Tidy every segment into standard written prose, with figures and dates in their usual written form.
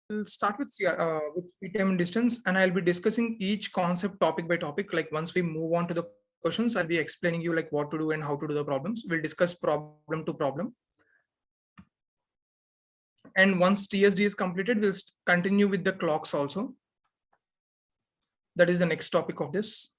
We'll start with speed, time, and distance, and I'll be discussing each concept topic by topic. Like once we move on to the questions, I'll be explaining you like what to do and how to do the problems. We'll discuss problem to problem. And once TSD is completed, we'll continue with the clocks also. That is the next topic of this.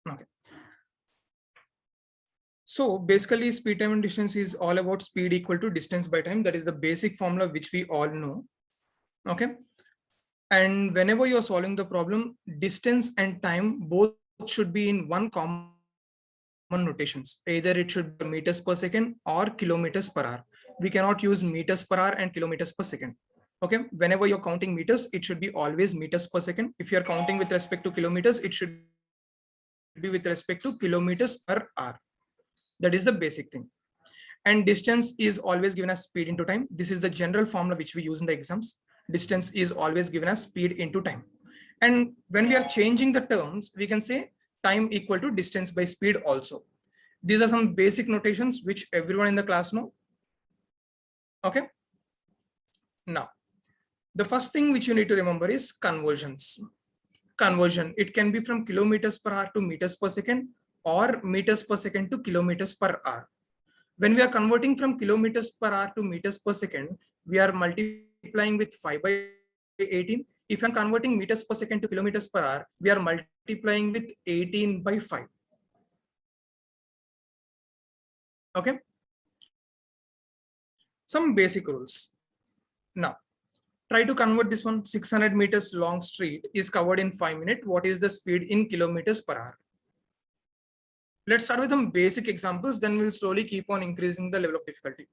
Okay. So basically, speed, time, and distance is all about speed equal to distance by time. That is the basic formula which we all know. Okay. And whenever you're solving the problem, distance and time both should be in one common notations. Either it should be meters per second or kilometers per hour. We cannot use meters per hour and kilometers per second. Okay. Whenever you're counting meters, it should be always meters per second. If you're counting with respect to kilometers, it should be with respect to kilometers per hour. That is the basic thing. And distance is always given as speed into time. This is the general formula which we use in the exams. Distance is always given as speed into time. And when we are changing the terms, we can say time equal to distance by speed also. These are some basic notations which everyone in the class know. Okay. Now, the first thing which you need to remember is conversions. Conversion, it can be from kilometers per hour to meters per second or meters per second to kilometers per hour. When we are converting from kilometers per hour to meters per second, we are multiplying with 5 by 18. If I'm converting meters per second to kilometers per hour, we are multiplying with 18 by 5. Okay. Some basic rules. Now, try to convert this one. 600 meters long street is covered in 5 minutes. What is the speed in kilometers per hour? Let's start with some basic examples, then we'll slowly keep on increasing the level of difficulty.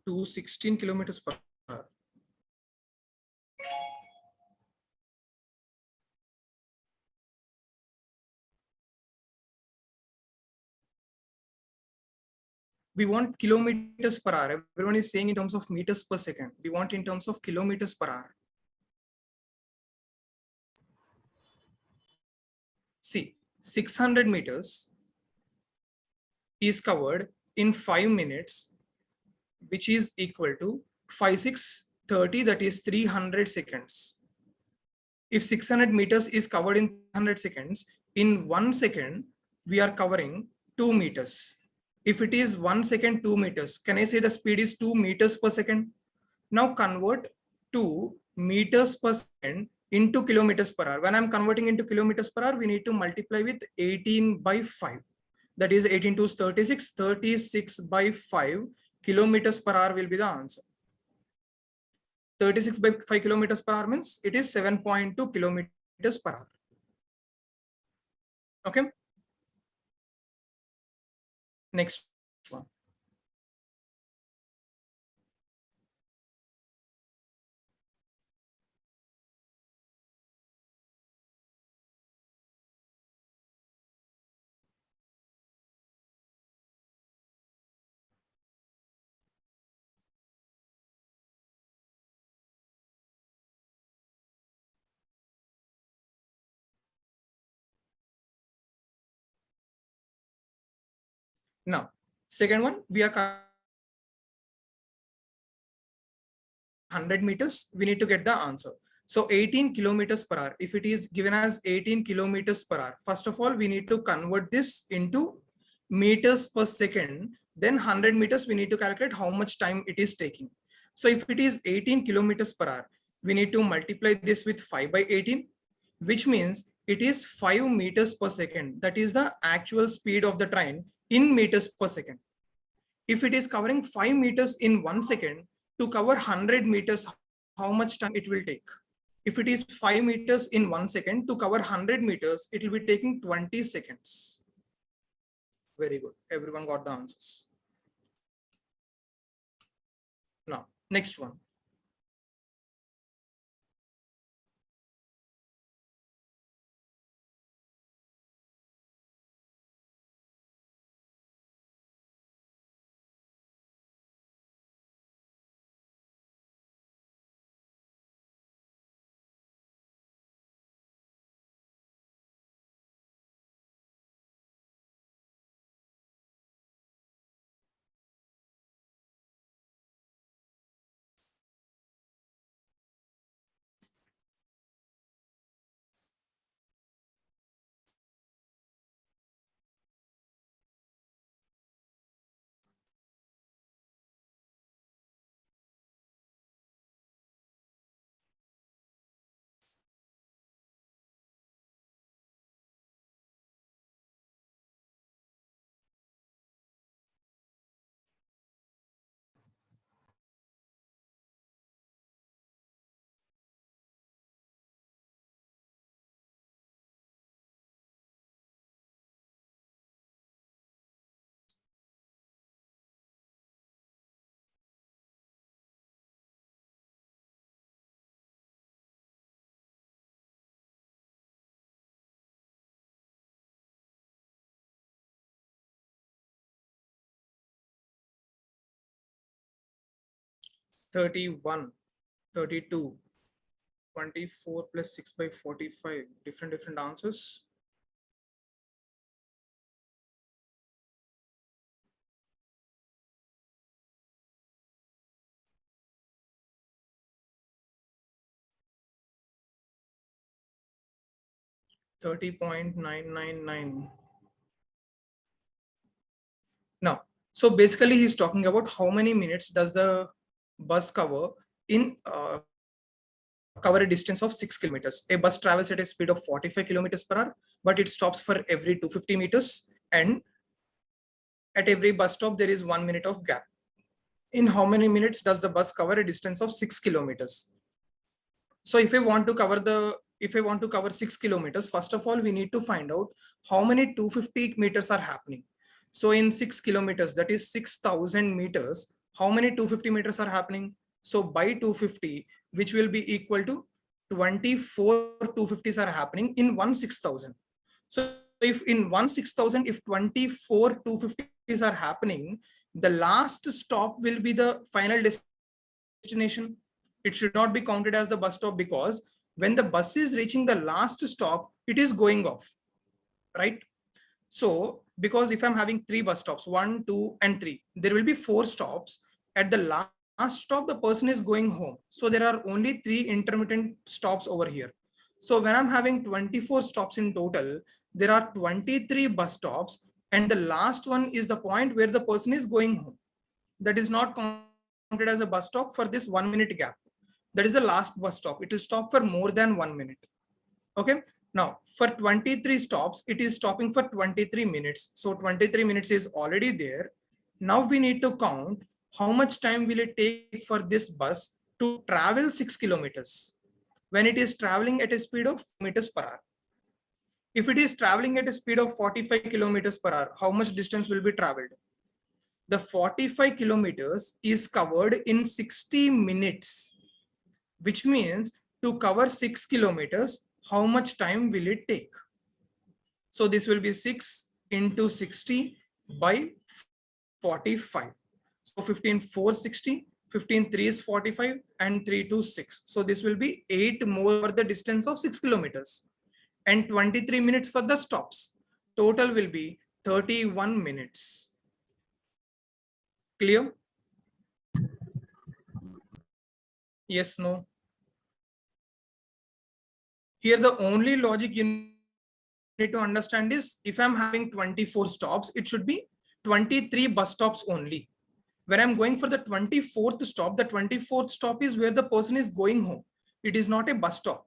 To 16 kilometers per hour. We want kilometers per hour. Everyone is saying in terms of meters per second. We want in terms of kilometers per hour. See, 600 meters is covered in 5 minutes, which is equal to 5, 6, 30, that is 300 seconds. If 600 meters is covered in 100 seconds, in 1 second, we are covering 2 meters. If it is 1 second, 2 meters, can I say the speed is 2 meters per second? Now convert 2 meters per second into kilometers per hour. When I'm converting into kilometers per hour, we need to multiply with 18 by 5. That is 18 to 36, 36 by 5 kilometers per hour will be the answer. 36 by 5 kilometers per hour means it is 7.2 kilometers per hour. Okay. Next one. Now, second one, we are 100 meters. We need to get the answer. So 18 kilometers per hour, if it is given as 18 kilometers per hour, first of all, we need to convert this into meters per second. Then 100 meters, we need to calculate how much time it is taking. So if it is 18 kilometers per hour, we need to multiply this with 5 by 18, which means it is 5 meters per second. That is the actual speed of the train in meters per second. If it is covering 5 meters in 1 second, to cover 100 meters, how much time it will take? If it is 5 meters in 1 second, to cover 100 meters, it will be taking 20 seconds. Very good. Everyone got the answers. Now, next one. Thirty-one, 32, 24 plus 6 by 45. Different answers. $30.999. Now, so basically he's talking about how many minutes does the bus cover in cover a distance of 6 kilometers. A bus travels at a speed of 45 kilometers per hour, but it stops for every 250 meters. And at every bus stop, there is 1 minute of gap. In how many minutes does the bus cover a distance of 6 kilometers? So if I want to cover 6 kilometers, first of all, we need to find out how many 250 meters are happening. So in 6 kilometers, that is 6,000 meters, how many 250 meters are happening? So by 250, which will be equal to 24 250s are happening in 1 6,000. So if in 1 6,000, if 24 250s are happening, the last stop will be the final destination. It should not be counted as the bus stop, because when the bus is reaching the last stop, it is going off, right? So because if I'm having 3 bus stops, 1, 2, and 3, there will be 4 stops. At the last stop, the person is going home. So there are only 3 intermittent stops over here. So when I'm having 24 stops in total, there are 23 bus stops, and the last one is the point where the person is going home. That is not counted as a bus stop for this 1 minute gap. That is the last bus stop. It will stop for more than 1 minute. Okay. Now for 23 stops, it is stopping for 23 minutes. So 23 minutes is already there. Now we need to count how much time will it take for this bus to travel 6 kilometers when it is traveling at a speed of meters per hour. If it is traveling at a speed of 45 kilometers per hour, how much distance will be traveled? The 45 kilometers is covered in 60 minutes, which means to cover 6 kilometers, how much time will it take? So this will be 6 into 60 by 45. So 15 4 60, 15 3 is 45, and 3 2 6. So this will be 8 more for the distance of 6 kilometers, and 23 minutes for the stops. Total will be 31 minutes. Clear? Yes, no? Here, the only logic you need to understand is if I'm having 24 stops, it should be 23 bus stops only. When I'm going for the 24th stop, the 24th stop is where the person is going home. It is not a bus stop.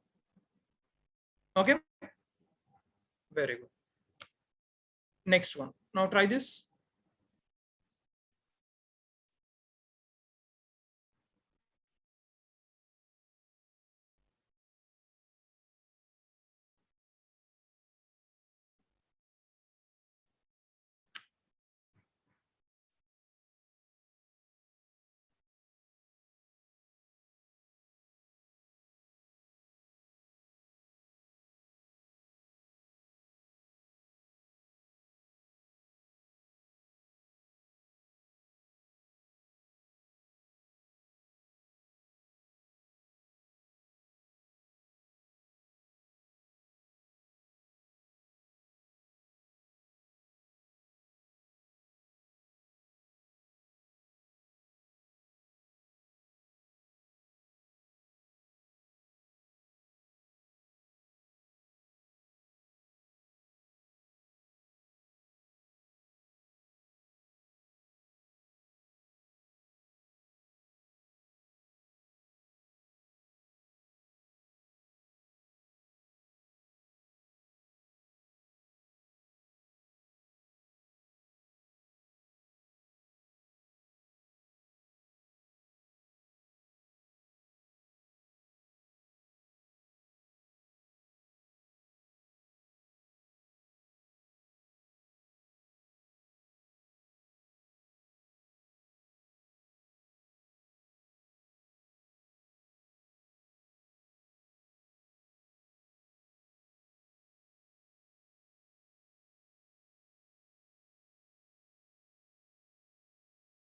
Okay. Very good. Next one. Now try this.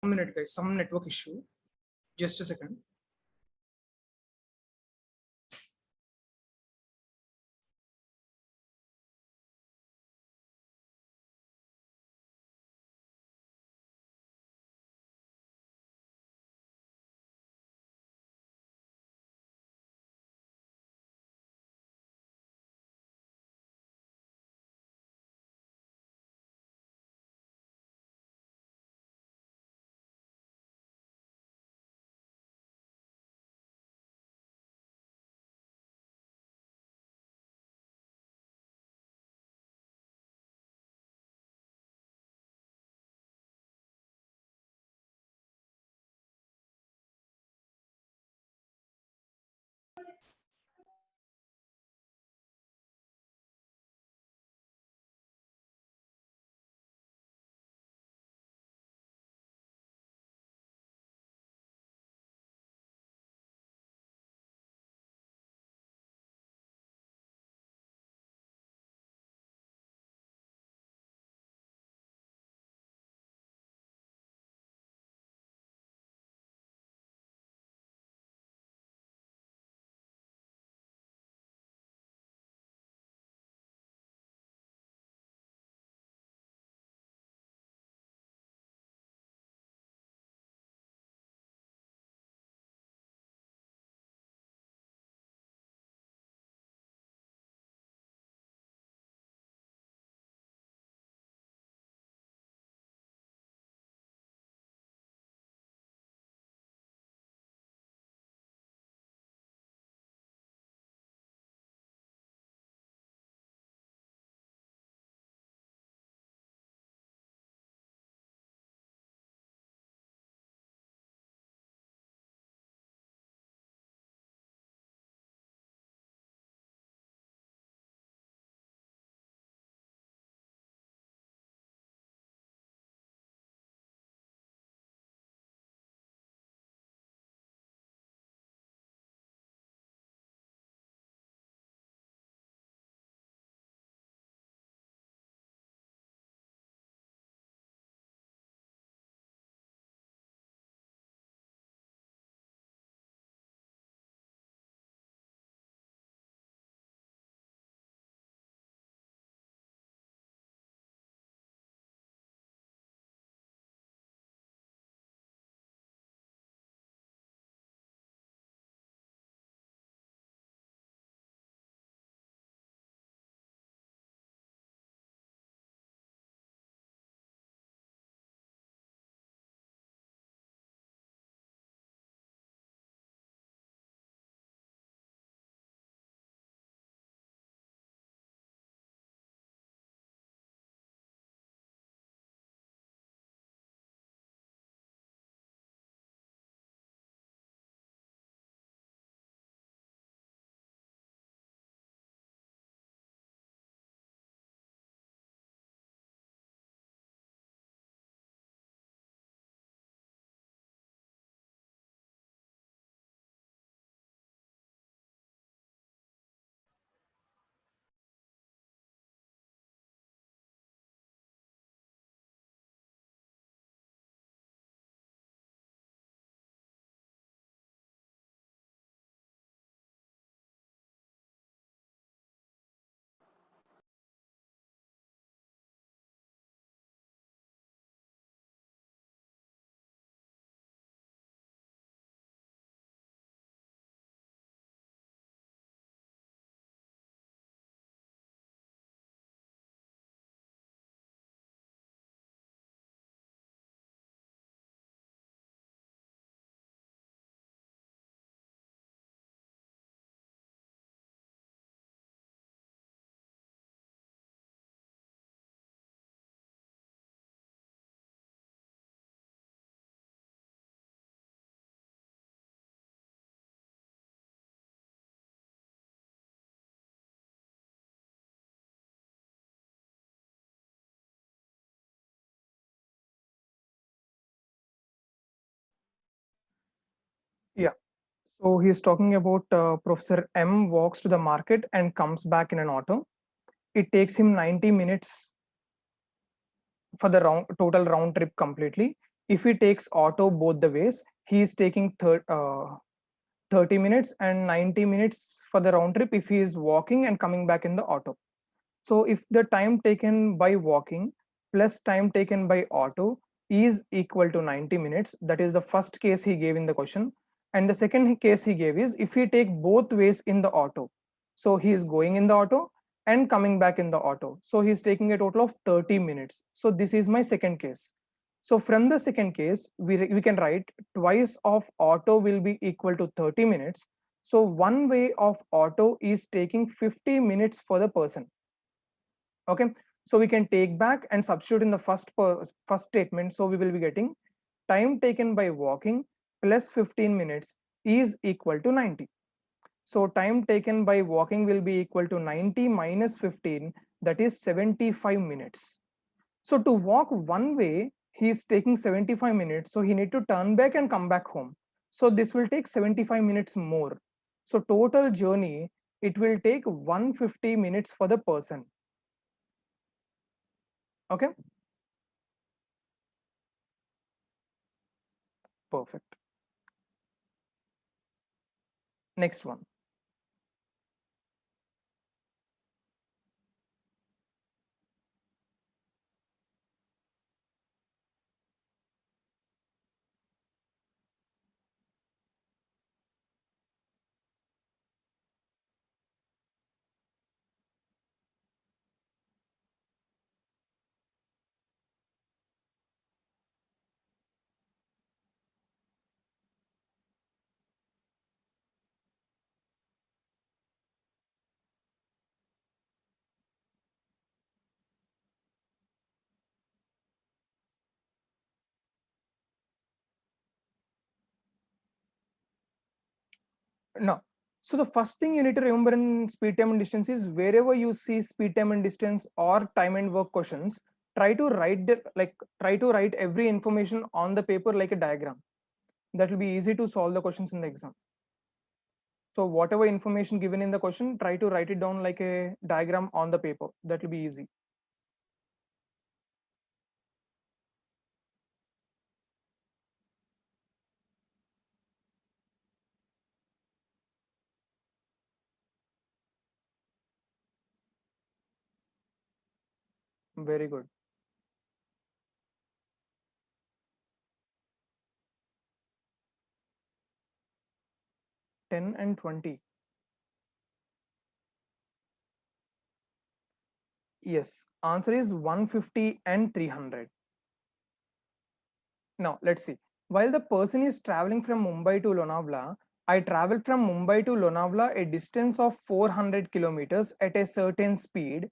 One minute, guys. Some network issue. Just a second. So he's talking about Professor M walks to the market and comes back in an auto. It takes him 90 minutes for the total round trip completely. If he takes auto both the ways, he is taking 30 minutes and 90 minutes for the round trip if he is walking and coming back in the auto. So if the time taken by walking plus time taken by auto is equal to 90 minutes, that is the first case he gave in the question. And the second case he gave is if he take both ways in the auto. So he is going in the auto and coming back in the auto. So he's taking a total of 30 minutes. So this is my second case. So from the second case, we can write twice of auto will be equal to 30 minutes. So one way of auto is taking 50 minutes for the person. Okay, so we can take back and substitute in the first statement. So we will be getting time taken by walking plus 15 minutes is equal to 90. So time taken by walking will be equal to 90 minus 15, that is 75 minutes. So to walk one way, he is taking 75 minutes. So he need to turn back and come back home. So this will take 75 minutes more. So total journey, it will take 150 minutes for the person. Okay, perfect. Next one. No. So the first thing you need to remember in speed, time, and distance is wherever you see speed, time, and distance or time and work questions, try to write every information on the paper like a diagram. That will be easy to solve the questions in the exam. So whatever information given in the question, try to write it down like a diagram on the paper. That will be easy. Very good. 10 and 20. Yes. Answer is 150 and 300. Now, let's see. While the person is traveling from Mumbai to Lonavala, I travel from Mumbai to Lonavala a distance of 400 kilometers at a certain speed,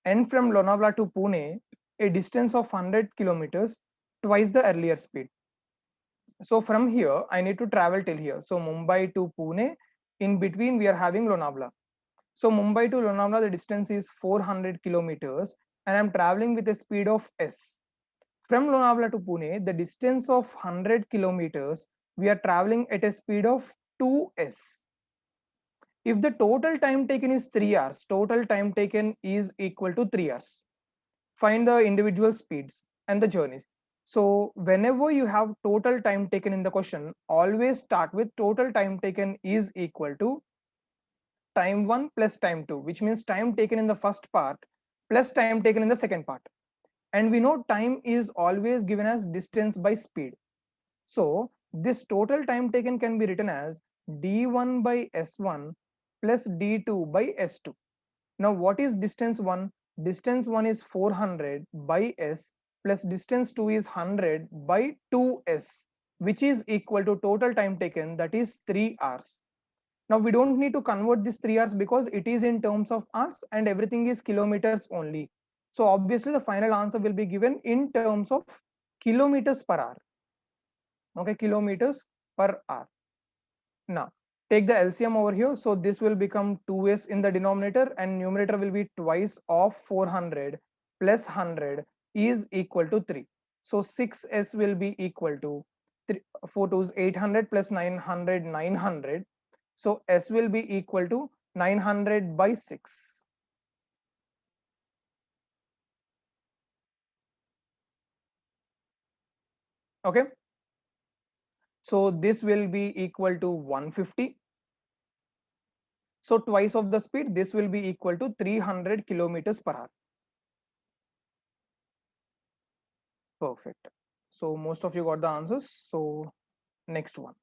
and from Lonavala to Pune a distance of 100 kilometers, twice the earlier speed. So from here, I need to travel till here. So Mumbai to Pune, in between we are having Lonavala. So Mumbai to Lonavala, the distance is 400 kilometers, and I'm traveling with a speed of S. From Lonavala to Pune, the distance of 100 kilometers, we are traveling at a speed of 2s. If the total time taken is 3 hours, total time taken is equal to 3 hours. Find the individual speeds and the journeys. So whenever you have total time taken in the question, always start with total time taken is equal to time 1 plus time 2, which means time taken in the first part plus time taken in the second part. And we know time is always given as distance by speed. So this total time taken can be written as d1 by s1 plus d2 by s2. Now what is distance 1? Distance 1 is 400 by s plus distance 2 is 100 by 2s, which is equal to total time taken, that is 3 hours. Now we don't need to convert this 3 hours because it is in terms of hours and everything is kilometers only. So obviously the final answer will be given in terms of kilometers per hour. Okay, kilometers per hour. Now take the LCM over here. So this will become 2s in the denominator and numerator will be twice of 400 plus 100 is equal to 3. So 6s will be equal to 4 2s 800 plus 900 900. So S will be equal to 900 by 6. Okay. So this will be equal to 150. So twice of the speed, this will be equal to 300 kilometers per hour. Perfect. So most of you got the answers. So next one.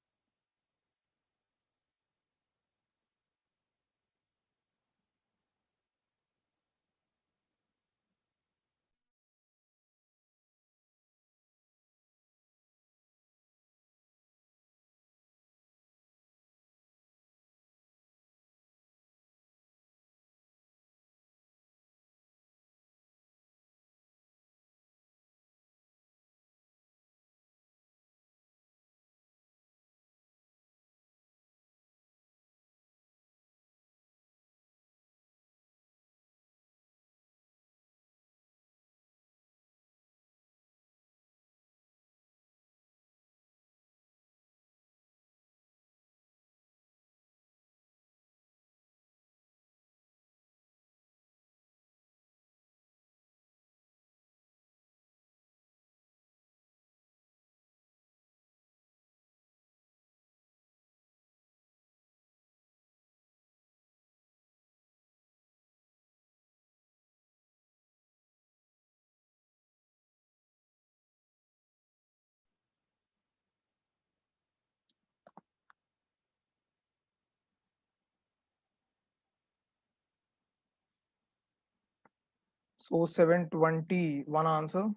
So 720, one answer.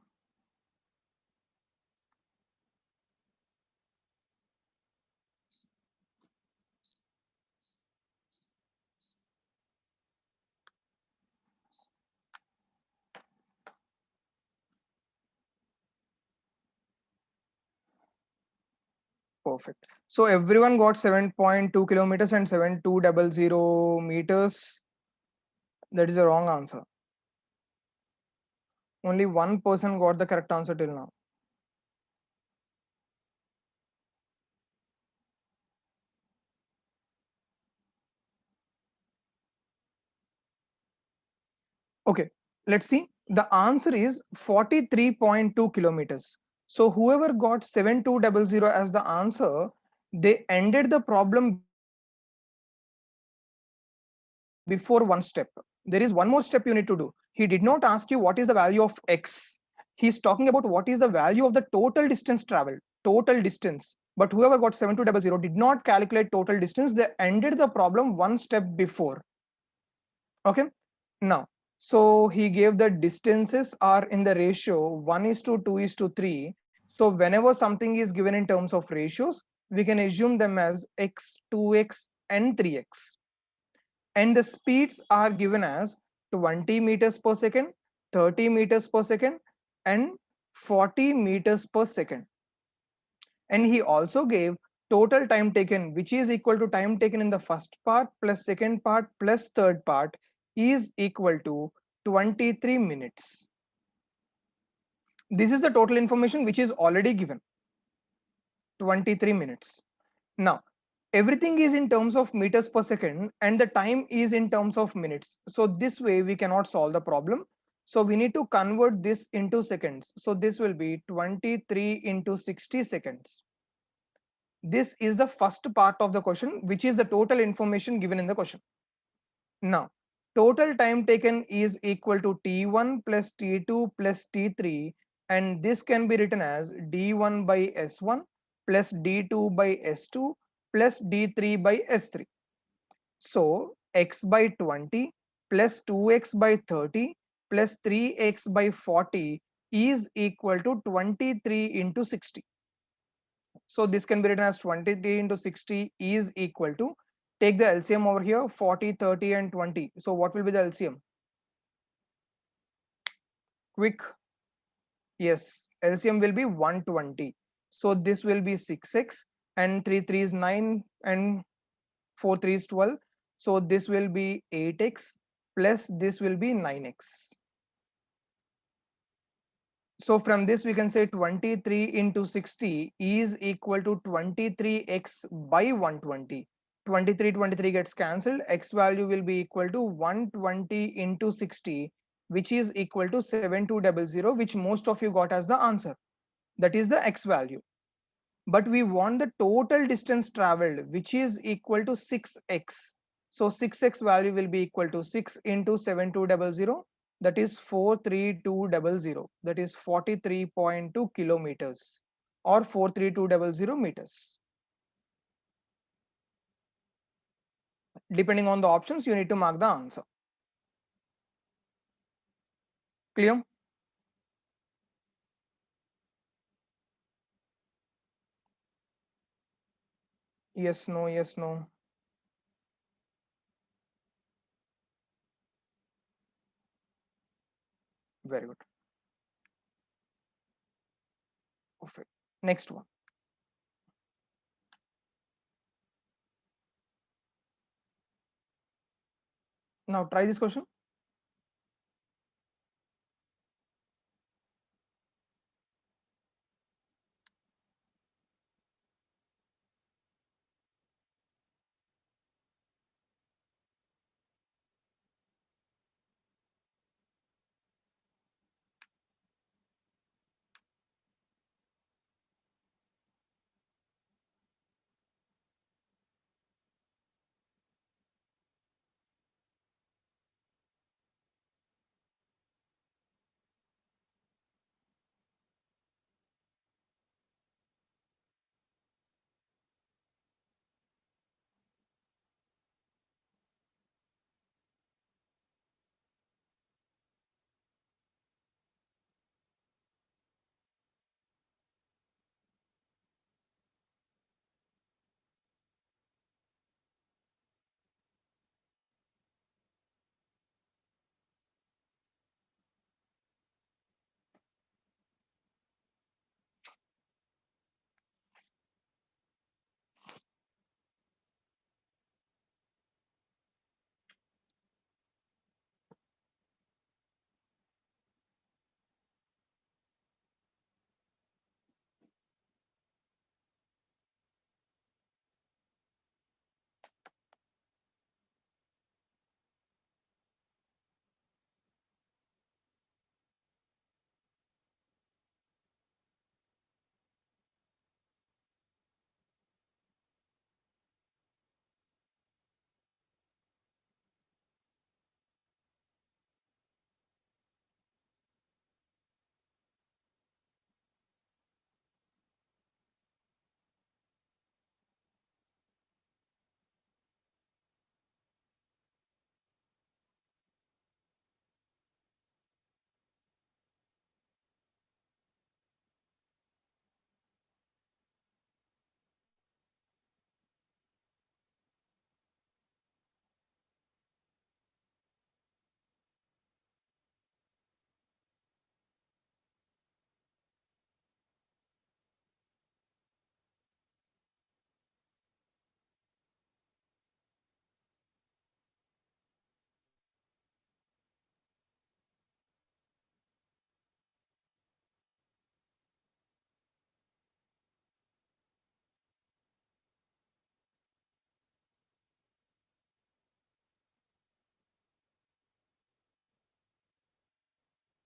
Perfect. So everyone got 7.2 kilometers and 7200 meters. That is a wrong answer. Only one person got the correct answer till now. Okay, let's see. The answer is 43.2 kilometers. So whoever got 7200 as the answer, they ended the problem before one step. There is one more step you need to do. He did not ask you what is the value of X. He's talking about what is the value of the total distance traveled, total distance. But whoever got 7200 did not calculate total distance. They ended the problem one step before. Okay. Now, so he gave the distances are in the ratio 1 is to 2 is to 3. So whenever something is given in terms of ratios, we can assume them as x, 2x, and 3x. And the speeds are given as 20 meters per second, 30 meters per second, and 40 meters per second. And he also gave total time taken, which is equal to time taken in the first part plus second part plus third part, is equal to 23 minutes. This is the total information which is already given, 23 minutes. Now, everything is in terms of meters per second and the time is in terms of minutes. So this way we cannot solve the problem. So we need to convert this into seconds. So this will be 23 into 60 seconds. This is the first part of the question, which is the total information given in the question. Now, total time taken is equal to T1 plus T2 plus T3, and this can be written as D1 by S1 plus D2 by S2 plus D3 by S3. So x by 20 plus 2x by 30 plus 3x by 40 is equal to 23 into 60. So this can be written as 23 into 60 is equal to, take the LCM over here, 40, 30, and 20. So what will be the LCM? Quick. Yes, LCM will be 120. So this will be 6x and 3 3 is 9 and 4 3 is 12. So this will be 8x plus this will be 9x. So from this we can say 23 into 60 is equal to 23x by 120. 23 gets cancelled. X value will be equal to 120 into 60, which is equal to 7200, which most of you got as the answer. That is the X value. But we want the total distance traveled, which is equal to 6x. So 6x value will be equal to 6 into 7200, that is 43200, that is 43.2 kilometers or 43200 meters. Depending on the options, you need to mark the answer. Clear? Yes, no, yes, no. Very good. Perfect. Next one. Now try this question.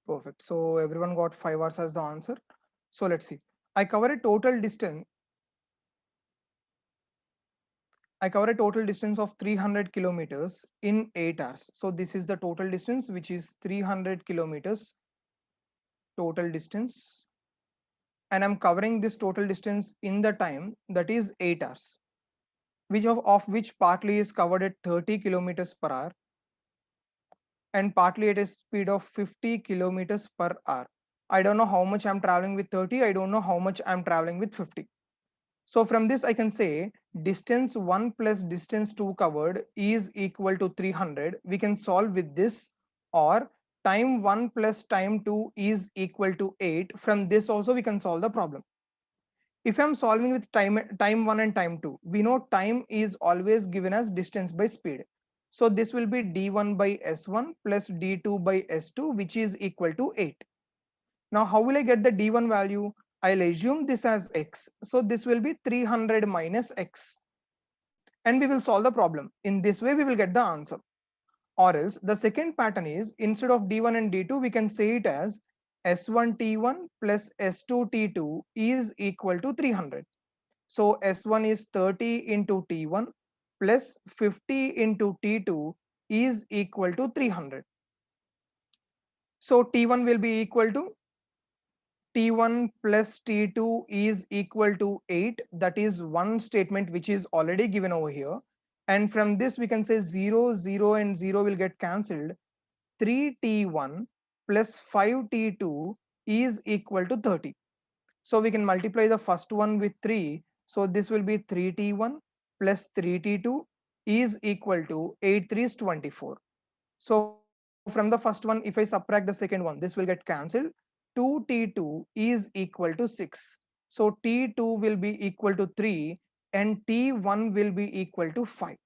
Perfect. So everyone got 5 hours as the answer. So let's see. I cover a total distance. I cover a total distance of 300 kilometers in 8 hours. So this is the total distance, which is 300 kilometers total distance. And I'm covering this total distance in the time that is 8 hours, which of which partly is covered at 30 kilometers per hour and partly at a speed of 50 kilometers per hour. I don't know how much I'm traveling with 30. I don't know how much I'm traveling with 50. So from this, I can say distance 1 plus distance 2 covered is equal to 300. We can solve with this, or time 1 plus time 2 is equal to 8. From this also we can solve the problem. If I'm solving with time 1 and time 2, we know time is always given as distance by speed. So this will be d1 by s1 plus d2 by s2, which is equal to 8. Now, how will I get the d1 value? I'll assume this as x. So this will be 300 minus x. And we will solve the problem. In this way, we will get the answer. Or else the second pattern is, instead of d1 and d2, we can say it as s1 t1 plus s2 t2 is equal to 300. So s1 is 30 into t1 plus 50 into t2 is equal to 300. So t1 will be equal to t1 plus t2 is equal to 8. That is one statement which is already given over here. And from this we can say 0, 0 and 0 will get cancelled. 3t1 plus 5t2 is equal to 30. So we can multiply the first one with 3. So this will be 3t1 plus 3t2 is equal to 8 3 is 24. So from the first one, if I subtract the second one, this will get cancelled. 2t2 is equal to 6. So t2 will be equal to 3 and t1 will be equal to 5.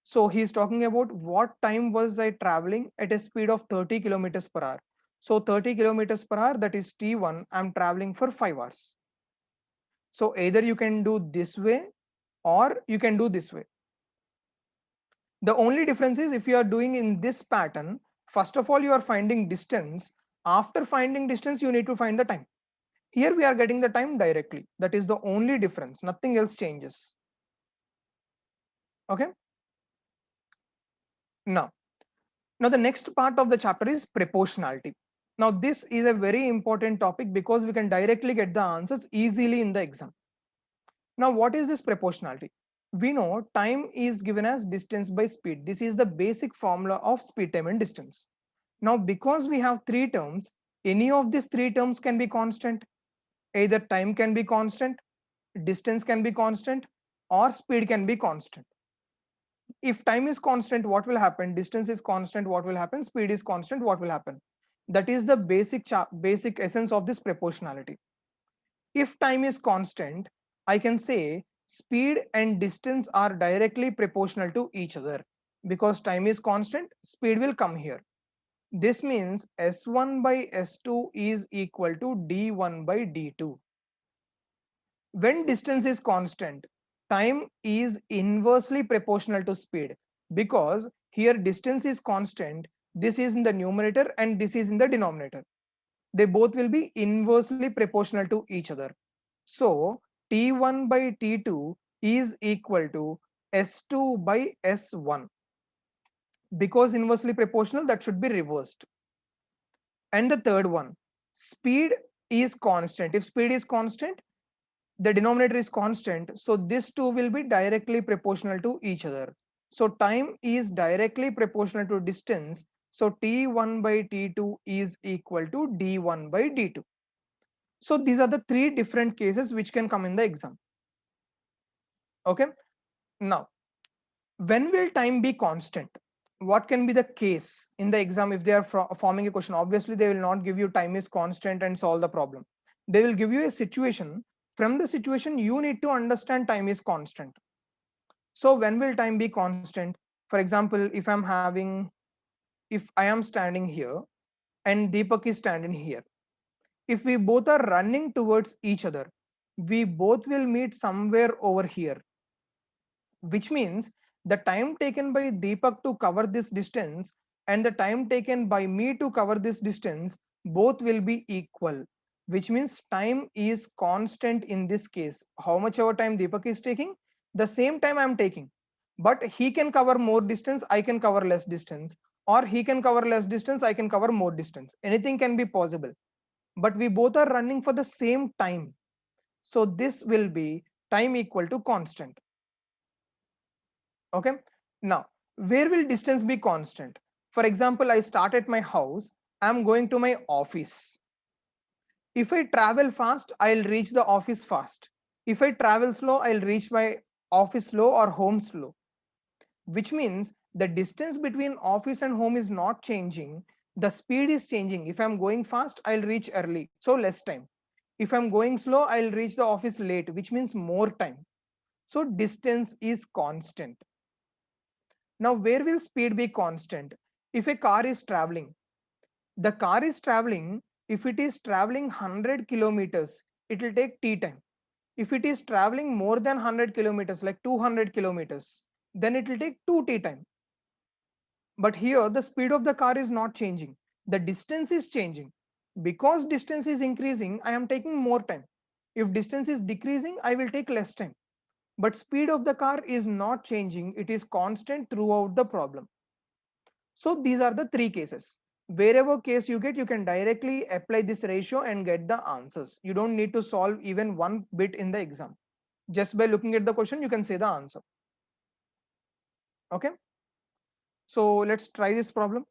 So he's talking about what time was I traveling at a speed of 30 kilometers per hour. So 30 kilometers per hour, that is t1, I'm traveling for 5 hours. So either you can do this way or you can do this way. The only difference is if you are doing in this pattern, first of all, you are finding distance. After finding distance, you need to find the time. Here we are getting the time directly. That is the only difference. Nothing else changes. Okay. Now, now the next part of the chapter is proportionality. Now this is a very important topic because we can directly get the answers easily in the exam. Now what is this proportionality? We know time is given as distance by speed. This is the basic formula of speed, time and distance. Now because we have three terms, any of these three terms can be constant. Either time can be constant, distance can be constant, or speed can be constant. If time is constant, what will happen? Distance is constant, what will happen? Speed is constant, what will happen? That is the basic essence of this proportionality. If time is constant, I can say speed and distance are directly proportional to each other. Because time is constant, speed will come here. This means s1 by s2 is equal to d1 by d2. When distance is constant, time is inversely proportional to speed, because here distance is constant, this is in the numerator and this is in the denominator. They both will be inversely proportional to each other. So t1 by t2 is equal to s2 by s1. Because inversely proportional, that should be reversed. And the third one, speed is constant. If speed is constant, the denominator is constant, so this two will be directly proportional to each other. So time is directly proportional to distance, so t1 by t2 is equal to d1 by d2. So these are the three different cases which can come in the exam. Okay. Now, when will time be constant? What can be the case in the exam if they are forming a question? Obviously they will not give you time is constant and solve the problem. They will give you a situation. From the situation, you need to understand time is constant. So when will time be constant? For example, if I am standing here and Deepak is standing here, if we both are running towards each other, we both will meet somewhere over here, which means the time taken by Deepak to cover this distance and the time taken by me to cover this distance both will be equal, which means time is constant in this case. How much our time Deepak is taking? The same time I'm taking, but he can cover more distance, I can cover less distance, or he can cover less distance, I can cover more distance. Anything can be possible, but we both are running for the same time. So this will be time equal to constant. Okay. Now, where will distance be constant? For example, I start at my house, I'm going to my office. If I travel fast, I'll reach the office fast. If I travel slow, I'll reach my office slow or home slow, which means the distance between office and home is not changing. The speed is changing. If I'm going fast, I'll reach early, so less time. If I'm going slow, I'll reach the office late, which means more time. So distance is constant. Now, where will speed be constant? If a car is traveling, the car is traveling If it is traveling 100 kilometers, it will take t time. If it is traveling more than 100 kilometers, like 200 kilometers, then it will take 2t time. But here the speed of the car is not changing. The distance is changing. Because distance is increasing, I am taking more time. If distance is decreasing, I will take less time. But speed of the car is not changing. It is constant throughout the problem. So these are the three cases. Wherever case you get, you can directly apply this ratio and get the answers. You don't need to solve even one bit in the exam. Just by looking at the question, you can say the answer. Okay. So let's try this problem.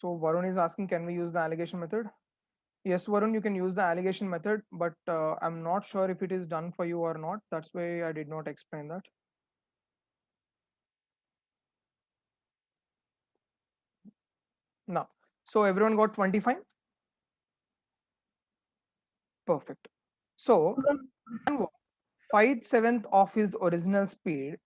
So Varun is asking, can we use the allegation method? Yes, Varun, you can use the allegation method, but I'm not sure if it is done for you or not. That's why I did not explain that. Now, so everyone got 25? Perfect. So 5/7 of his original speed,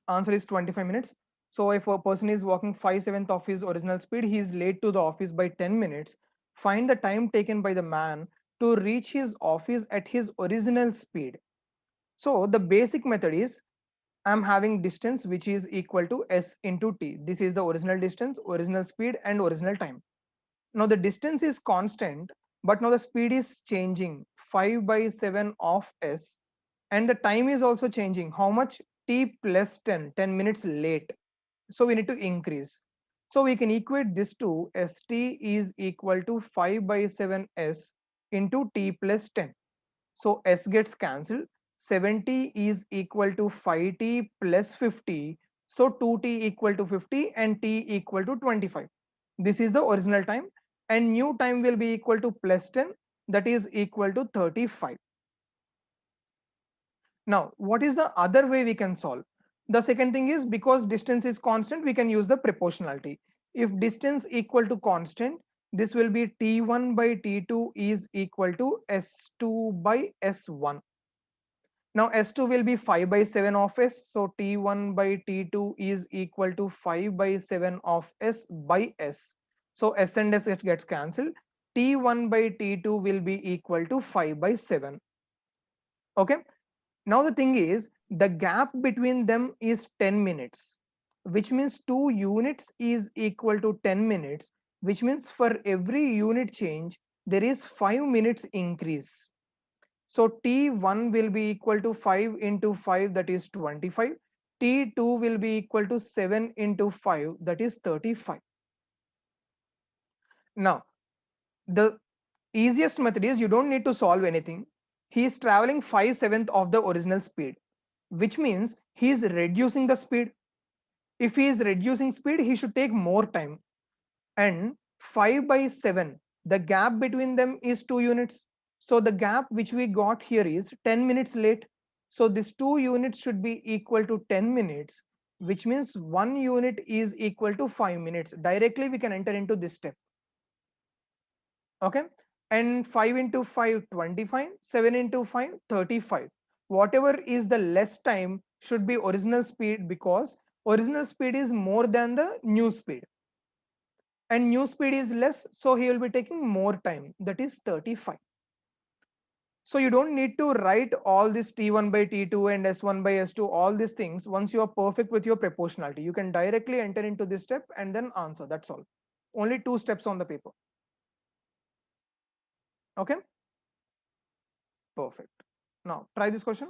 answer is 25 minutes. So if a person is walking 5/7 of his original speed, he is late to the office by 10 minutes. Find the time taken by the man to reach his office at his original speed. So the basic method is, I'm having distance which is equal to s into t. This is the original distance, original speed, and original time. Now the distance is constant, but now the speed is changing, 5/7 of s, and the time is also changing. How much? T plus 10, 10 minutes late. So we need to increase. So we can equate this to st is equal to 5/7s into t plus 10. So s gets cancelled. 70 is equal to 5t plus 50. So 2t equal to 50 and t equal to 25. This is the original time, and new time will be equal to plus 10, that is equal to 35. Now, what is the other way we can solve? The second thing is, because distance is constant, we can use the proportionality. If distance equal to constant, this will be t1 by t2 is equal to s2 by s1. Now S2 will be 5/7 of S. So T1 by T2 is equal to 5/7 of S by S. So S and S, it gets cancelled. T1 by T2 will be equal to 5/7. Okay. Now the thing is, the gap between them is 10 minutes, which means 2 units is equal to 10 minutes, which means for every unit change, there is 5 minutes increase. So T1 will be equal to 5 into 5, that is 25. T2 will be equal to 7 into 5, that is 35. Now, the easiest method is, you don't need to solve anything. He is traveling 5/7 of the original speed, which means he is reducing the speed. If he is reducing speed, he should take more time. And 5/7, the gap between them is 2 units. So the gap which we got here is 10 minutes late. So this 2 units should be equal to 10 minutes, which means 1 unit is equal to 5 minutes. Directly we can enter into this step. Okay, and 5 into 5 25, 7 into 5 35. Whatever is the less time should be original speed, because original speed is more than the new speed and new speed is less, so he will be taking more time, that is 35. So you don't need to write all this T1 by T2 and S1 by S2, all these things. Once you are perfect with your proportionality, you can directly enter into this step and then answer. That's all. Only 2 steps on the paper. Okay, perfect. Now try this question.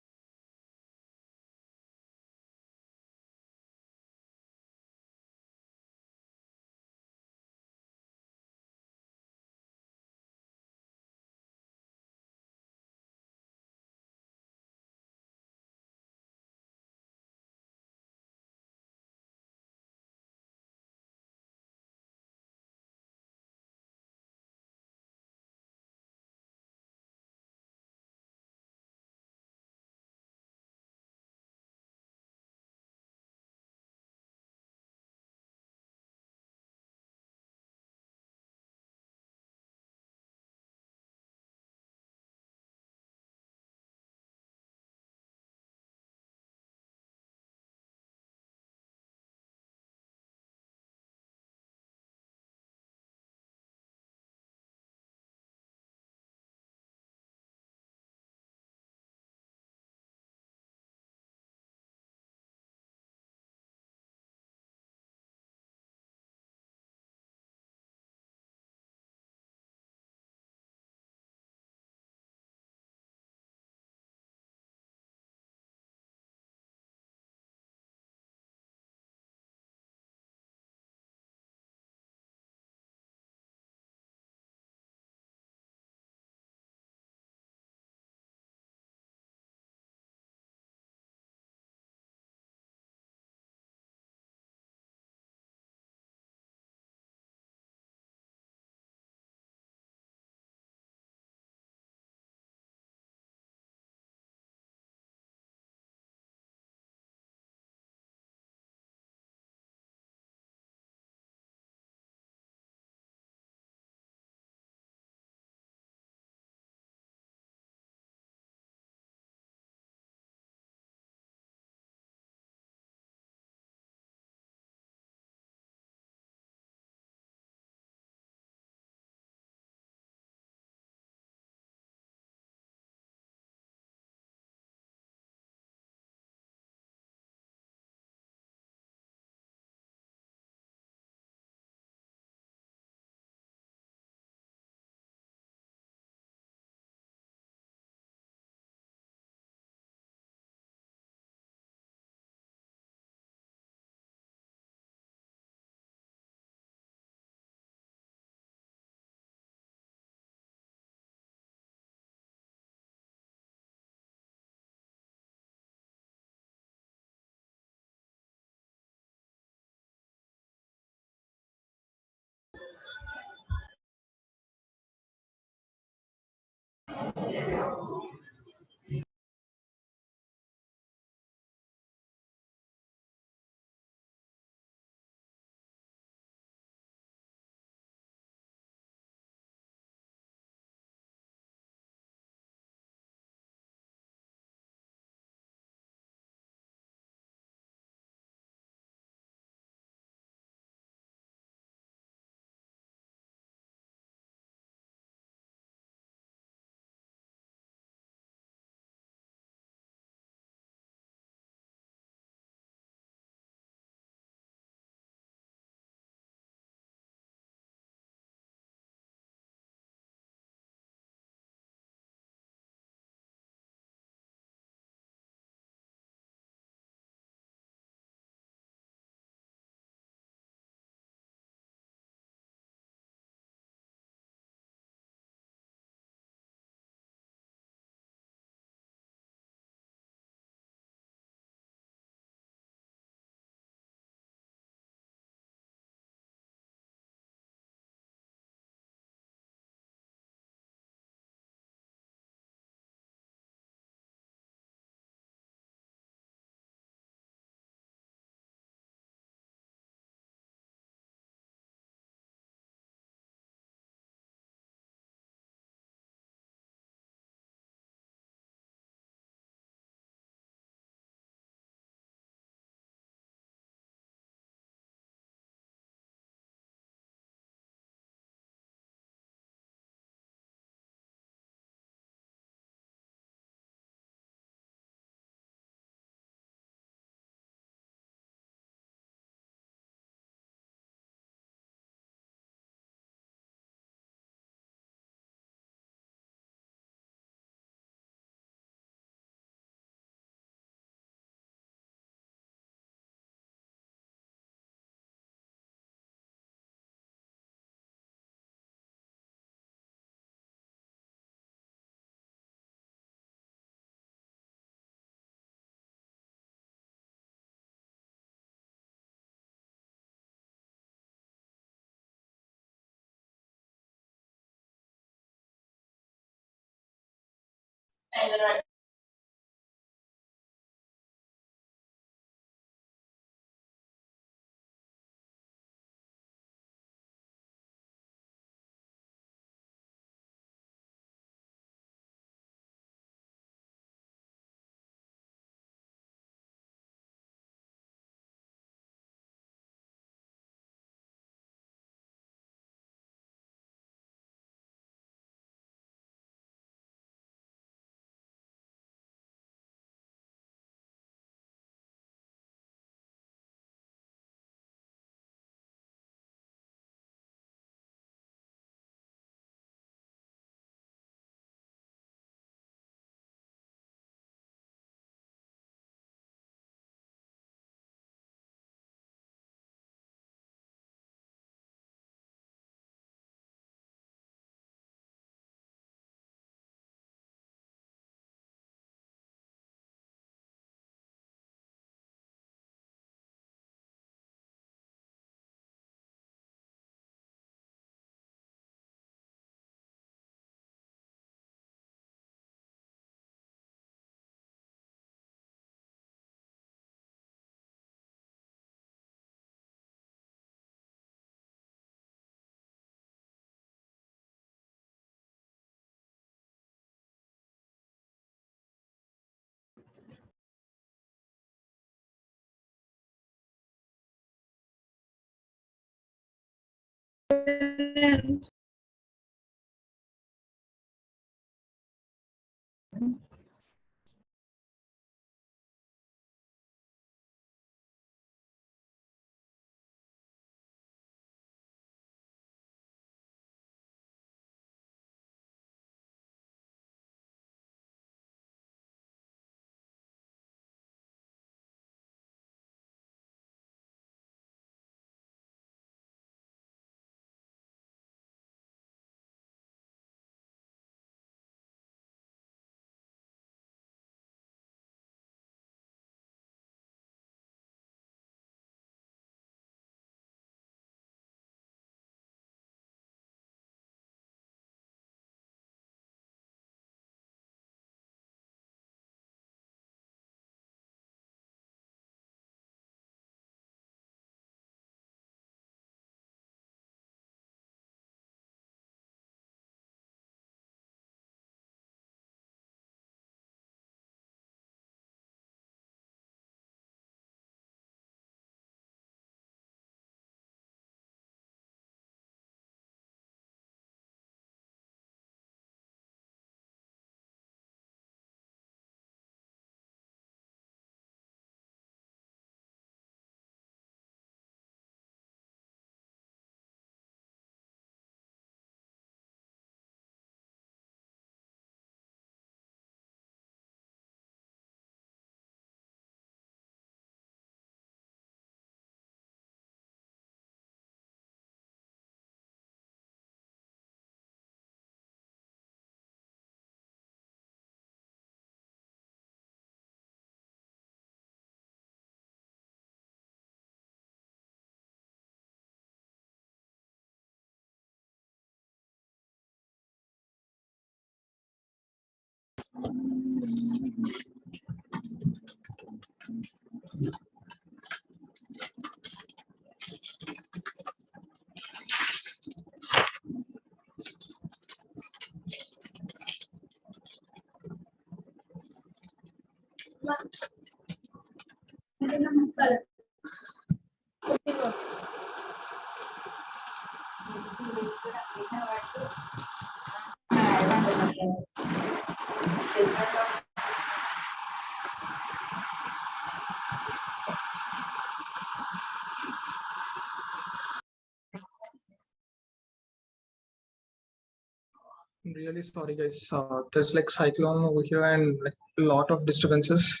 I'm really sorry, guys. There's like cyclone over here and like a lot of disturbances.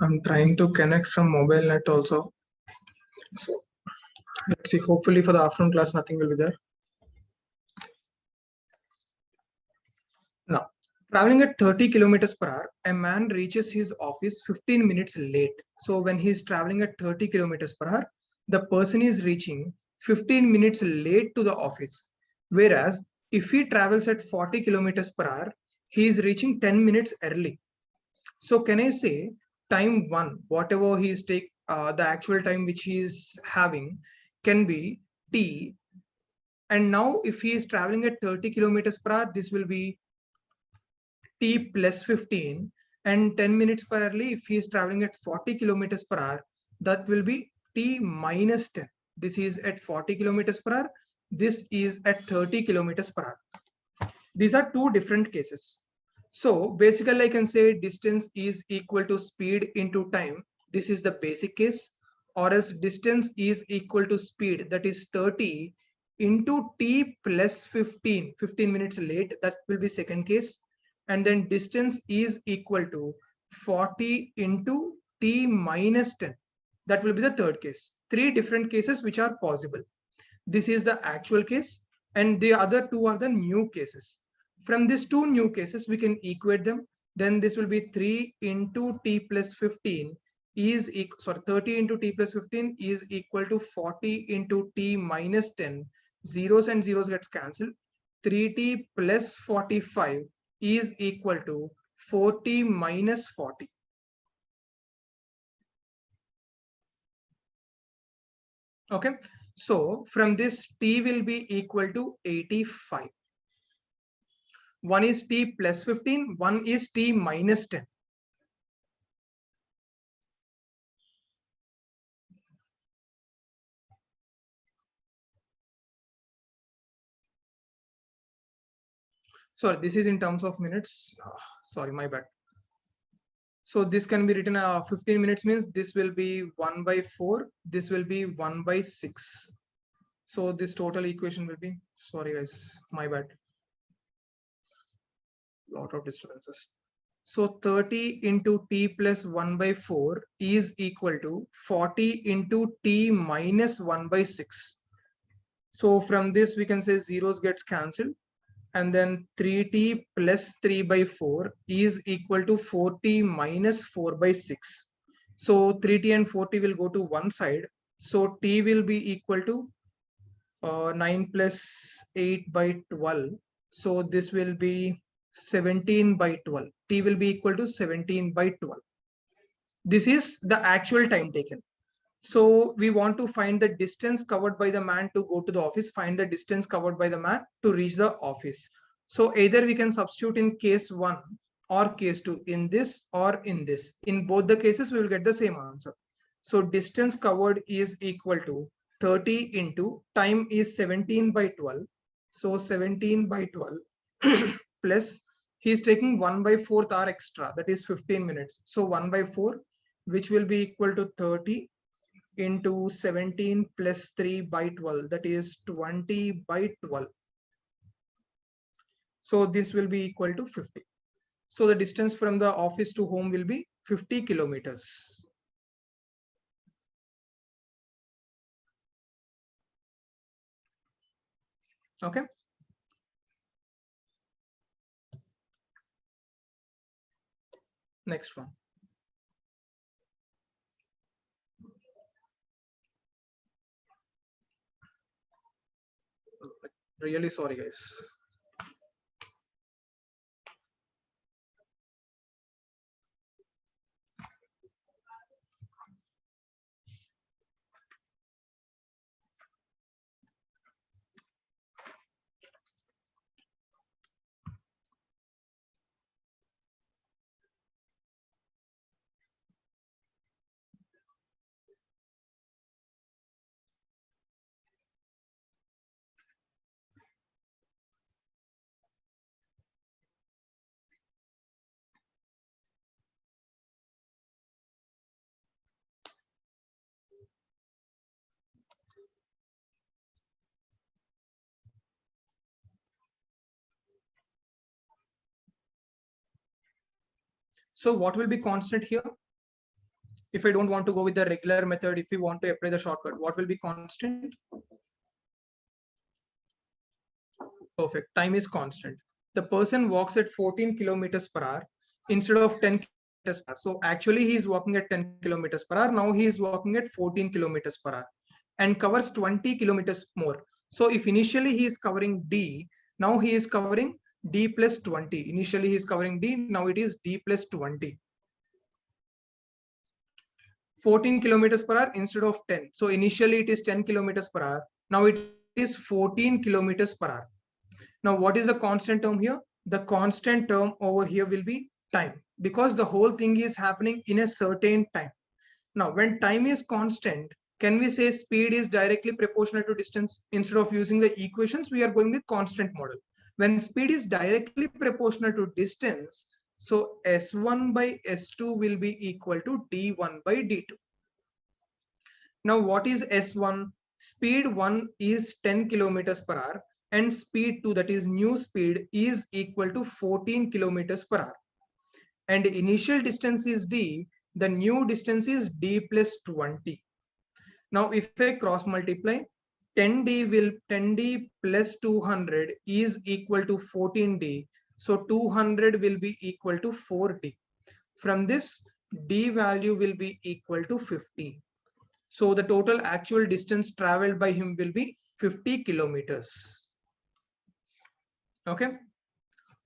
I'm trying to connect from mobile net also. So let's see. Hopefully for the afternoon class, nothing will be there. Now, traveling at 30 kilometers per hour, a man reaches his office 15 minutes late. So when he's traveling at 30 kilometers per hour, the person is reaching 15 minutes late to the office. Whereas if he travels at 40 kilometers per hour, he is reaching 10 minutes early. So can I say time 1, whatever he is the actual time which he is having can be t. And now if he is traveling at 30 kilometers per hour, this will be t plus 15. And 10 minutes per early, if he is traveling at 40 kilometers per hour, that will be t minus 10. This is at 40 kilometers per hour. This is at 30 kilometers per hour. These are two different cases. So basically I can say distance is equal to speed into time. This is the basic case. Or else distance is equal to speed, that is 30 into t plus 15, 15 minutes late, that will be second case. And then distance is equal to 40 into t minus 10, that will be the third case. Three different cases which are possible. This is the actual case, and the other two are the new cases. From these two new cases, we can equate them. Then this will be 3 into t plus 15 is 30 into t plus 15 is equal to 40 into t minus 10. Zeros and zeros gets cancelled. 3t plus 45 is equal to 4t minus 40. Okay, so from this t will be equal to 85. One is t plus 15, one is t minus 10. Sorry, this is in terms of minutes. Sorry, my bad. So this can be written 15 minutes means this will be 1 by 4. This will be 1 by 6. So this total equation will be, sorry guys, my bad. Lot of disturbances. So 30 into t plus 1 by 4 is equal to 40 into t minus 1 by 6. So from this we can say zeros gets cancelled. And then 3t plus 3 by 4 is equal to 4t minus 4 by 6. So 3t and 4t will go to one side. So t will be equal to 9 plus 8 by 12. So this will be 17 by 12. T will be equal to 17 by 12. This is the actual time taken. So we want to find the distance covered by the man to go to the office, find the distance covered by the man to reach the office. So either we can substitute in case 1 or case 2, in this or in this. In both the cases, we will get the same answer. So distance covered is equal to 30 into time is 17 by 12. So 17 by 12 plus he is taking 1 by 4th hour extra, that is 15 minutes. So 1 by 4, which will be equal to 30 into 17 plus 3 by 12, that is 20 by 12. So this will be equal to 50. So the distance from the office to home will be 50 kilometers. Okay. Next one. Really sorry, guys. So what will be constant here? If I don't want to go with the regular method, if we want to apply the shortcut, what will be constant? Perfect. Time is constant. The person walks at 14 kilometers per hour instead of 10 kilometers per hour. So actually he is walking at 10 kilometers per hour. Now he is walking at 14 kilometers per hour and covers 20 kilometers more. So if initially he is covering D, now he is covering d plus 20. Initially he is covering d, now it is d plus 20. 14 kilometers per hour instead of 10. So initially it is 10 kilometers per hour. Now it is 14 kilometers per hour. Now what is the constant term here? The constant term over here will be time, because the whole thing is happening in a certain time. Now when time is constant, can we say speed is directly proportional to distance? Instead of using the equations, we are going with constant model. When speed is directly proportional to distance, so S1 by S2 will be equal to D1 by D2. Now what is S1? Speed 1 is 10 kilometers per hour and speed 2, that is new speed, is equal to 14 kilometers per hour. And initial distance is D, the new distance is D plus 20. Now if I cross multiply, 10D plus 200 is equal to 14D. So 200 will be equal to 4D. From this, D value will be equal to 50. So the total actual distance traveled by him will be 50 kilometers. Okay.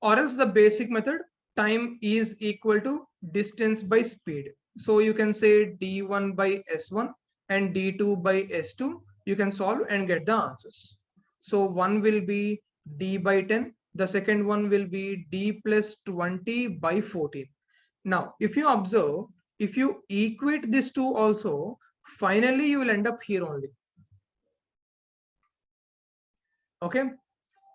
Or else the basic method, time is equal to distance by speed. So you can say D1 by S1 and D2 by S2. You can solve and get the answers. So one will be D by 10. The second one will be D plus 20 by 14. Now, if you observe, if you equate these two also, finally you will end up here only. Okay.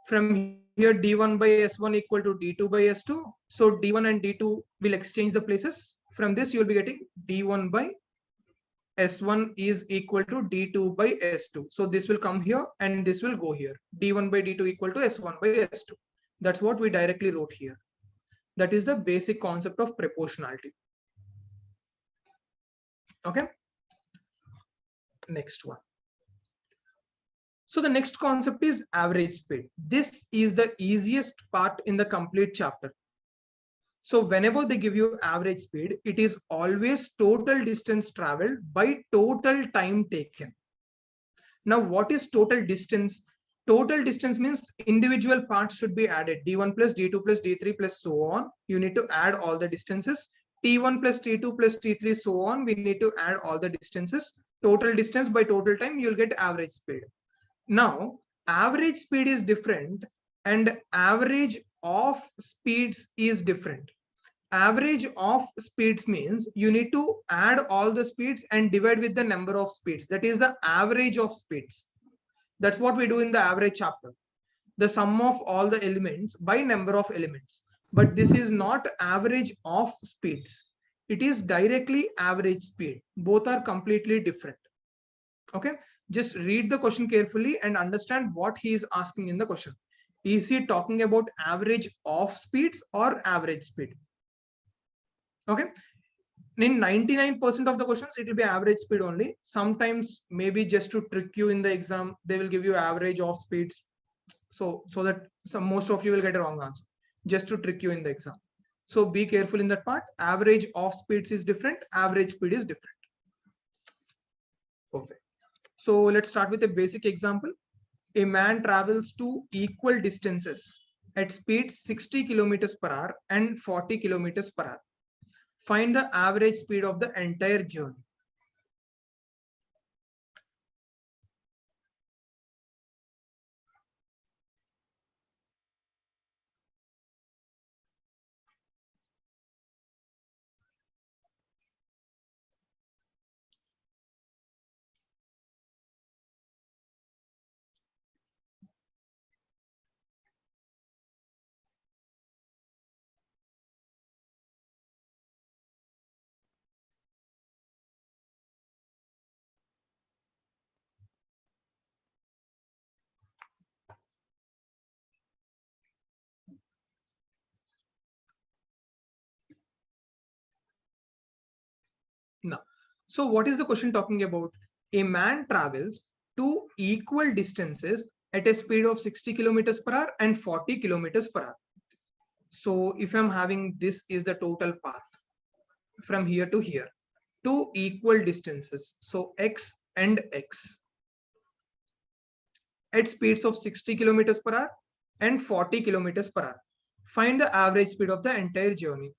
From here, D1 by S1 equal to D2 by S2. So D1 and D2 will exchange the places. From this, you will be getting D1 by S1 is equal to D2 by S2. So this will come here and this will go here. D1 by D2 equal to S1 by S2. That's what we directly wrote here. That is the basic concept of proportionality. Okay. Next one. So the next concept is average speed. This is the easiest part in the complete chapter. So whenever they give you average speed, it is always total distance traveled by total time taken. Now, what is total distance? Total distance means individual parts should be added. D1 plus D2 plus D3 plus so on. You need to add all the distances. T1 plus T2 plus T3 so on. We need to add all the distances. Total distance by total time, you'll get average speed. Now, average speed is different and average of speeds is different. Average of speeds means you need to add all the speeds and divide with the number of speeds. That is the average of speeds. That's what we do in the average chapter. The sum of all the elements by number of elements. But this is not average of speeds. It is directly average speed. Both are completely different. Okay. Just read the question carefully and understand what he is asking in the question. Is he talking about average of speeds or average speed? Okay. In 99% of the questions, it will be average speed only. Sometimes maybe just to trick you in the exam, they will give you average of speeds. So that most of you will get a wrong answer just to trick you in the exam. So be careful in that part. Average of speeds is different. Average speed is different. Perfect. So let's start with a basic example. A man travels to equal distances at speed 60 kilometers per hour and 40 kilometers per hour. Find the average speed of the entire journey. Now, so what is the question talking about? A man travels two equal distances at a speed of 60 kilometers per hour and 40 kilometers per hour. So if I'm having this is the total path from here to here, two equal distances. So X and X at speeds of 60 kilometers per hour and 40 kilometers per hour. Find the average speed of the entire journey.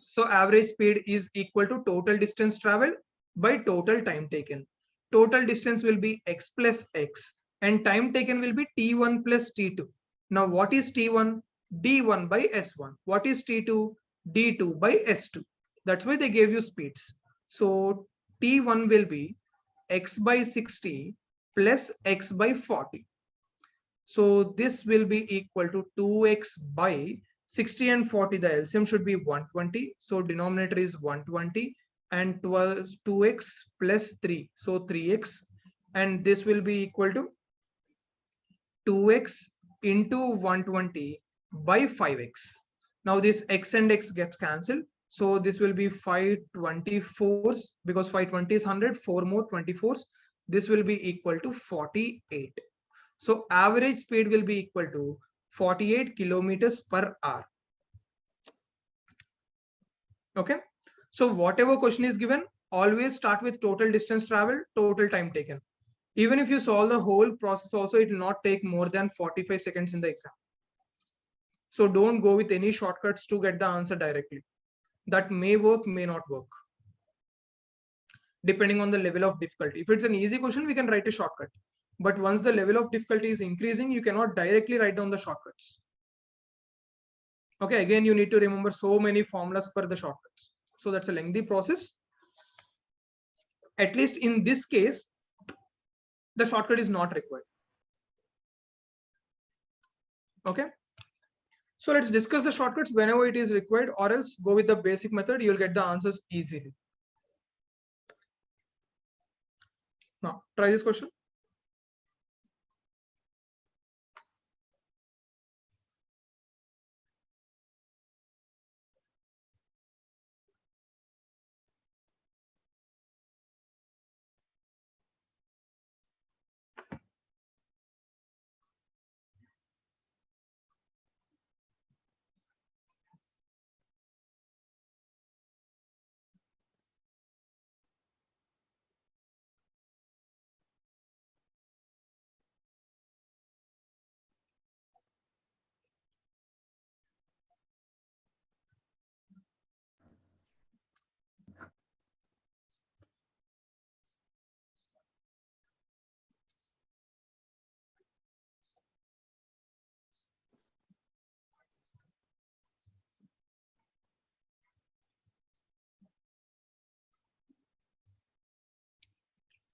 So average speed is equal to total distance traveled by total time taken. Total distance will be x plus x and time taken will be t1 plus t2. Now what is t1? d1 by s1. What is t2? d2 by s2. That's why they gave you speeds. So t1 will be x by 60 plus x by 40. So this will be equal to 2x by 60 and 40. The LCM should be 120. So denominator is 120 and 2x plus 3. So 3x, and this will be equal to 2x into 120 by 5x. Now this x and x gets cancelled. So this will be 524s because 520 is 100, 4 more 24s. This will be equal to 48. So average speed will be equal to 48 kilometers per hour. Okay. So whatever question is given, always start with total distance traveled, total time taken. Even if you solve the whole process also, it will not take more than 45 seconds in the exam. So don't go with any shortcuts to get the answer directly. That may work, may not work, depending on the level of difficulty. If it's an easy question, we can write a shortcut. But once the level of difficulty is increasing, you cannot directly write down the shortcuts. Okay, again, you need to remember so many formulas for the shortcuts. So that's a lengthy process. At least in this case, the shortcut is not required. Okay. So let's discuss the shortcuts whenever it is required, or else go with the basic method. You'll get the answers easily. Now, try this question.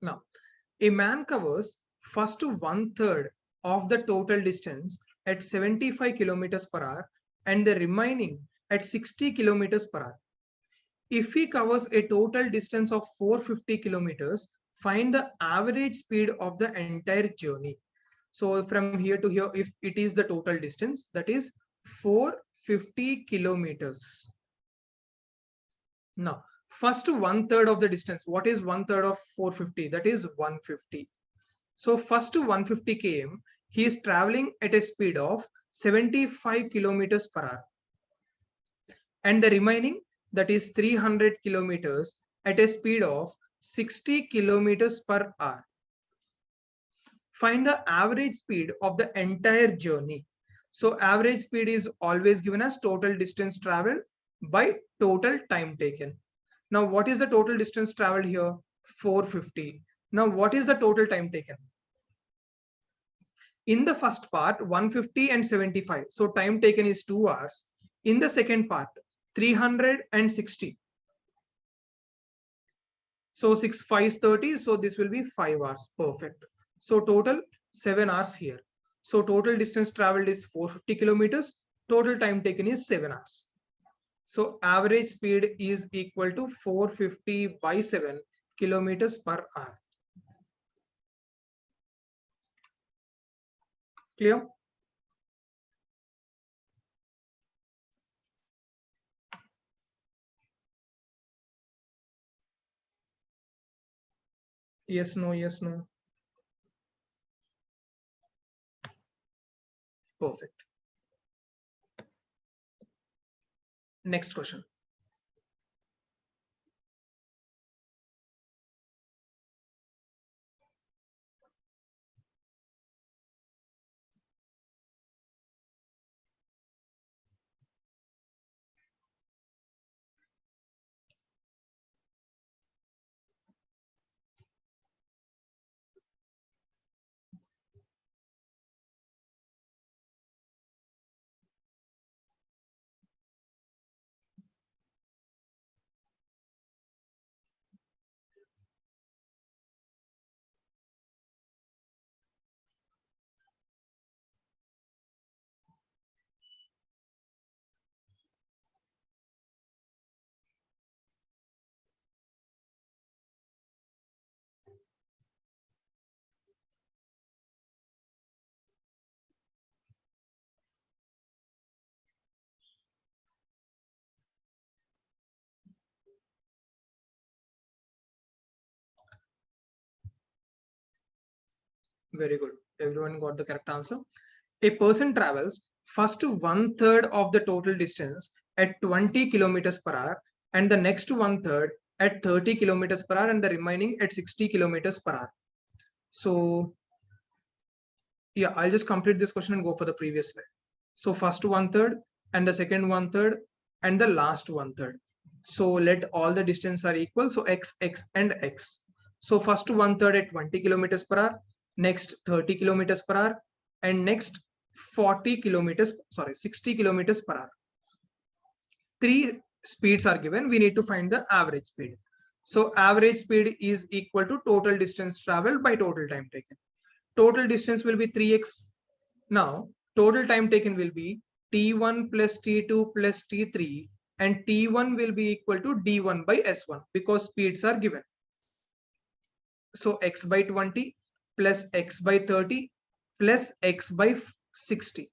Now, a man covers first to 1/3 of the total distance at 75 kilometers per hour and the remaining at 60 kilometers per hour. If he covers a total distance of 450 kilometers, find the average speed of the entire journey. So from here to here, if it is the total distance, that is 450 kilometers. Now, first 1/3 of the distance. What is 1/3 of 450? That is 150. So first to 150 km, he is traveling at a speed of 75 kilometers per hour. And the remaining, that is 300 kilometers at a speed of 60 kilometers per hour. Find the average speed of the entire journey. So average speed is always given as total distance traveled by total time taken. Now, what is the total distance traveled here? 450. Now, what is the total time taken? In the first part, 150 and 75. So time taken is 2 hours. In the second part, 360. So 6 5 30. So this will be 5 hours. Perfect. So total 7 hours here. So total distance traveled is 450 kilometers. Total time taken is 7 hours. So average speed is equal to 450 by 7 kilometers per hour. Clear? Yes, no, yes, no. Perfect. Next question. Very good. Everyone got the correct answer. A person travels first 1/3 of the total distance at 20 kilometers per hour, and the next 1/3 at 30 kilometers per hour, and the remaining at 60 kilometers per hour. So yeah, I'll just complete this question and go for the previous slide. So first 1/3 and the second 1/3 and the last 1/3. So let all the distance are equal. So x, and x. So first 1/3 at 20 kilometers per hour, next 30 kilometers per hour, and next 60 kilometers per hour. Three speeds are given. We need to find the average speed. So average speed is equal to total distance traveled by total time taken. Total distance will be 3x. Now, total time taken will be t1 plus t2 plus t3, and t1 will be equal to d1 by s1 because speeds are given. So x by 20 plus x by 30 plus x by 60,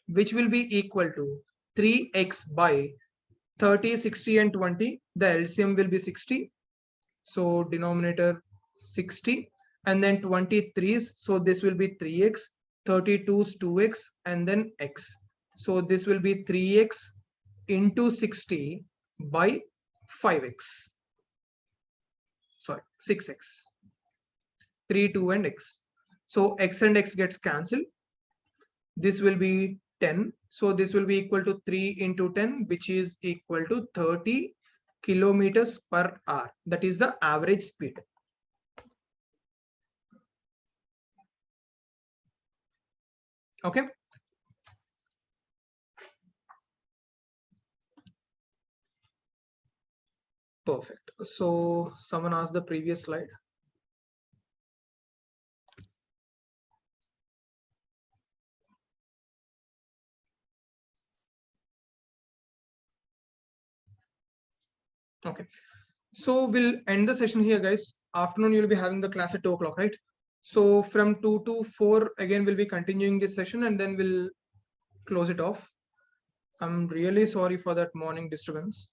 which will be equal to 3x by 30, 60 and 20. The LCM will be 60. So denominator 60, and then 23's. So this will be 3x, 32's 2x, and then x. So this will be 3x into 60 by 5x. Sorry, 6x. 3, 2 and x. So x and x gets cancelled. This will be 10. So this will be equal to 3 into 10, which is equal to 30 kilometers per hour. That is the average speed. Okay. Perfect. So someone asked the previous slide. Okay. So we'll end the session here, guys. Afternoon, you'll be having the class at 2 o'clock, right? So from 2 to 4, again, we'll be continuing this session and then we'll close it off. I'm really sorry for that morning disturbance.